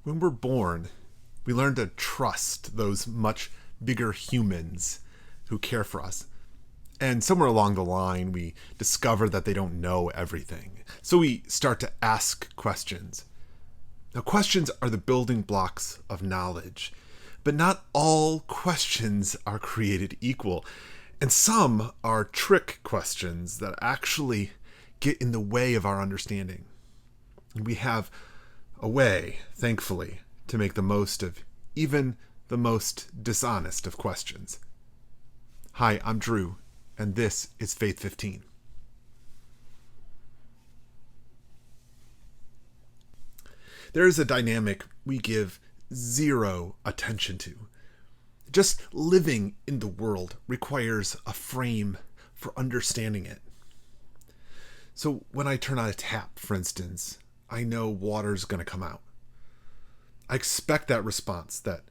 When we're born, we learn to trust those much bigger humans who care for us. And somewhere along the line, we discover that they don't know everything. So we start to ask questions. Now, questions are the building blocks of knowledge, but not all questions are created equal. And some are trick questions that actually get in the way of our understanding. And we have a way, thankfully, to make the most of even the most dishonest of questions. Hi, I'm Drew, and this is Faith 15. There is a dynamic we give zero attention to. Just living in the world requires a frame for understanding it. So when I turn on a tap, for instance, I know water's going to come out. I expect that response, that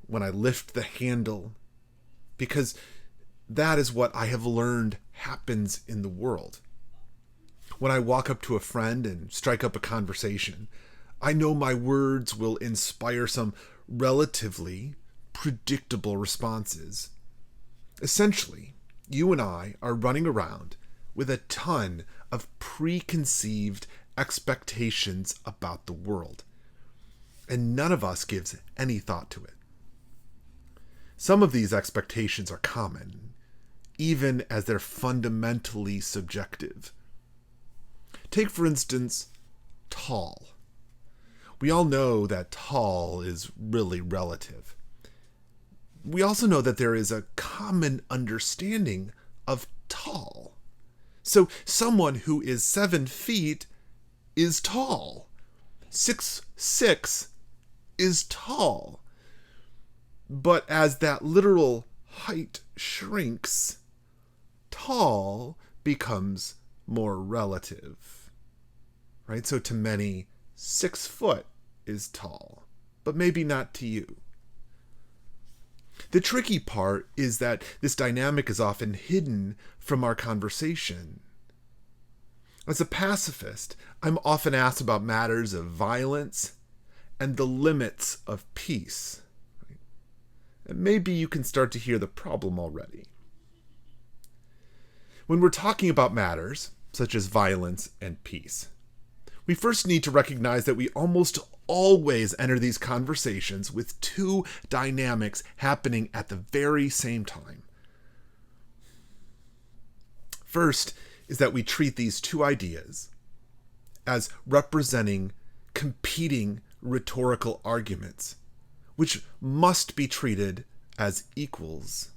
when I lift the handle, because that is what I have learned happens in the world. When I walk up to a friend and strike up a conversation, I know my words will inspire some relatively predictable responses. Essentially, you and I are running around with a ton of preconceived expectations about the world, and none of us gives any thought to it. Some of these expectations are common, even as they're fundamentally subjective. Take, for instance, tall. We all know that tall is really relative. We also know that there is a common understanding of tall. So someone who is 7 feet is tall. 6'6" is tall. But as that literal height shrinks, tall becomes more relative. Right? So to many, 6 foot is tall, but maybe not to you. The tricky part is that this dynamic is often hidden from our conversation. As a pacifist, I'm often asked about matters of violence and the limits of peace. And maybe you can start to hear the problem already. When we're talking about matters such as violence and peace, we first need to recognize that we almost always enter these conversations with two dynamics happening at the very same time. First is that we treat these two ideas as representing competing rhetorical arguments, which must be treated as equals,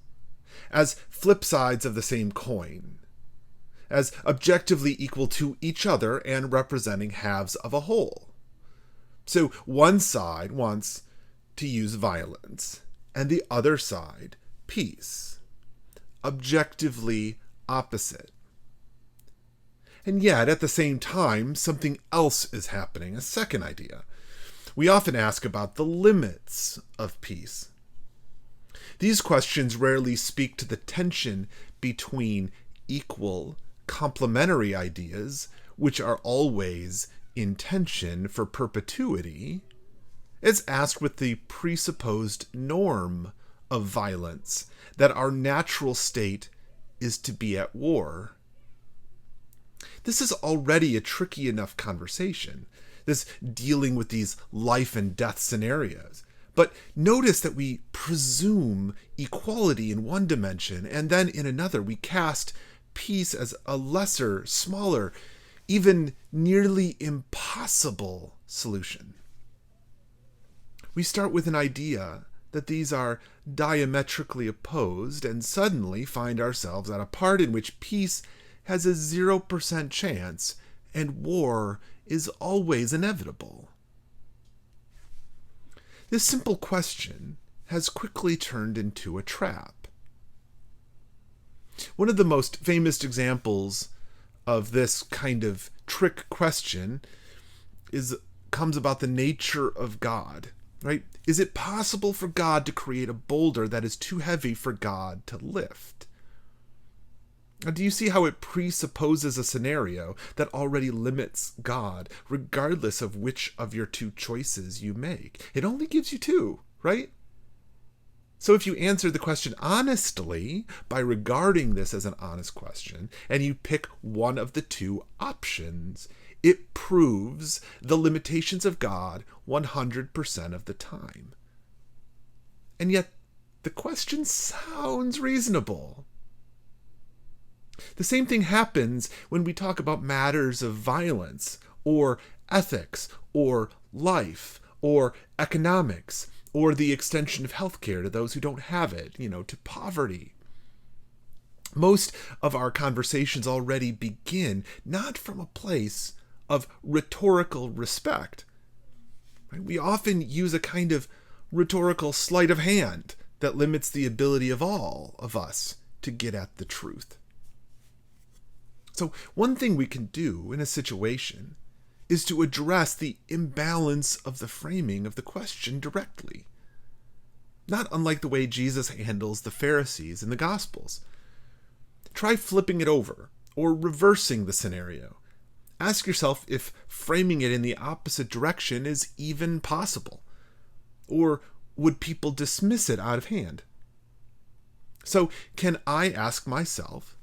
as flip sides of the same coin, as objectively equal to each other and representing halves of a whole. So one side wants to use violence, and the other side peace. Objectively opposite. And yet, at the same time, something else is happening, a second idea. We often ask about the limits of peace. These questions rarely speak to the tension between equal, complementary ideas, which are always in tension for perpetuity. It's asked with the presupposed norm of violence, that our natural state is to be at war. This is already a tricky enough conversation, this dealing with these life and death scenarios. But notice that we presume equality in one dimension, and then in another we cast peace as a lesser, smaller, even nearly impossible solution. We start with an idea that these are diametrically opposed and suddenly find ourselves at a part in which peace has a 0% chance and war is always inevitable. This simple question has quickly turned into a trap. One of the most famous examples of this kind of trick question comes about the nature of God, right? Is it possible for God to create a boulder that is too heavy for God to lift? Do you see how it presupposes a scenario that already limits God, regardless of which of your two choices you make? It only gives you two, right? So if you answer the question honestly by regarding this as an honest question, and you pick one of the two options, it proves the limitations of God 100% of the time. And yet, the question sounds reasonable. The same thing happens when we talk about matters of violence, or ethics, or life, or economics, or the extension of healthcare to those who don't have it, to poverty. Most of our conversations already begin not from a place of rhetorical respect. Right? We often use a kind of rhetorical sleight of hand that limits the ability of all of us to get at the truth. So one thing we can do in a situation is to address the imbalance of the framing of the question directly. Not unlike the way Jesus handles the Pharisees in the Gospels. Try flipping it over or reversing the scenario. Ask yourself if framing it in the opposite direction is even possible. Or would people dismiss it out of hand? So can I ask myself,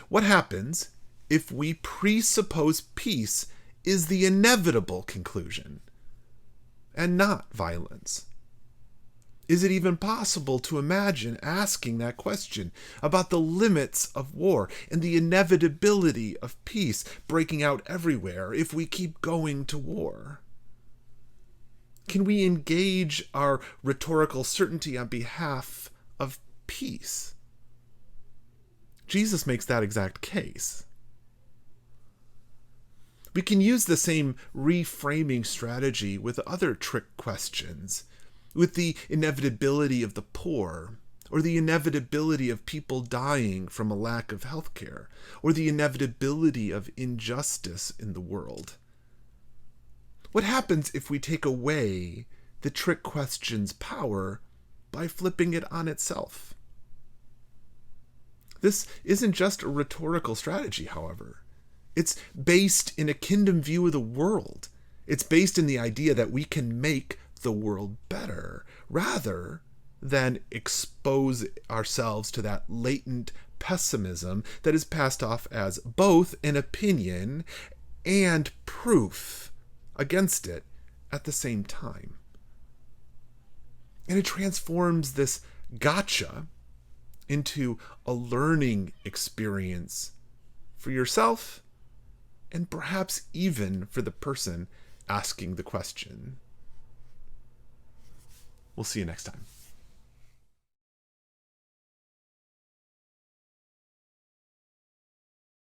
what happens if we presuppose peace is the inevitable conclusion and not violence? Is it even possible to imagine asking that question about the limits of war and the inevitability of peace breaking out everywhere if we keep going to war? Can we engage our rhetorical certainty on behalf of peace? Jesus makes that exact case. We can use the same reframing strategy with other trick questions, with the inevitability of the poor, or the inevitability of people dying from a lack of health care, or the inevitability of injustice in the world. What happens if we take away the trick question's power by flipping it on itself? This isn't just a rhetorical strategy, however. It's based in a kingdom view of the world. It's based in the idea that we can make the world better, rather than expose ourselves to that latent pessimism that is passed off as both an opinion and proof against it at the same time. And it transforms this gotcha into a learning experience for yourself and perhaps even for the person asking the question. We'll see you next time.